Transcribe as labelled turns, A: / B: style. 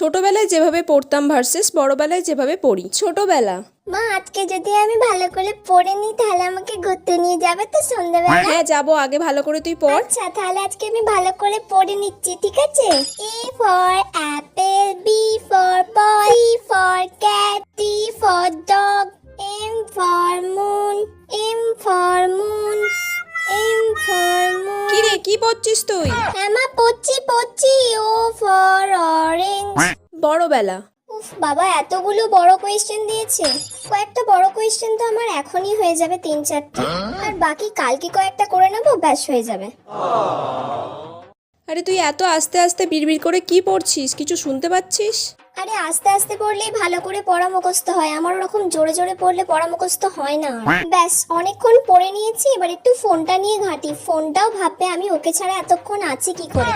A: ছোটবেলায় যেভাবে পড়তাম ভার্সেস বড়বেলায় যেভাবে পড়ি। ছোটবেলা।
B: মা, আজকে যদি আমি ভালো করে পড়ে নিই তাহলে আমাকে ঘুরতে নিয়ে যাবে তো সন্ধ্যাবেলা?
A: হ্যাঁ যাবো, আগে ভালো করে তুই পড়।
B: আচ্ছা, তাহলে আজকে আমি ভালো করে পড়ে নিচ্ছি, ঠিক আছে? A for apple, B for ball, C for cat, D for dog, M for moon, M for moon, M for moon.
A: কি রে, কি পড়ছিস তুই?
B: হ্যাঁ মা, পড়ছি। O for orange.
A: বড়বেলা।
B: উফ বাবা, এতগুলো বড় কোয়েশ্চেন দিয়েছে। কয়েকটা বড় কোয়েশ্চেন তো আমার এখনই হয়ে যাবে 3-4টা, আর বাকি কালকে কয়েকটা করে নেবো, ব্যাস হয়ে যাবে।
A: আরে তুই এত আস্তে আস্তে বিড়বিড় করে কি পড়ছিস, কিছু শুনতে পাচ্ছিস?
B: আরে আস্তে আস্তে পড়লেই ভালো করে পড়া মুখস্থ হয়, আমার ওরকম জোরে জোরে পড়লে পড়া মুখস্থ হয় না। ব্যাস অনেকক্ষণ পড়ে নিয়েছি, এবার একটু ফোনটা নিয়ে ঘাঁটি। ফোনটাও ভাববে আমি ওকে ছাড়া এতক্ষণ আছি কি করে।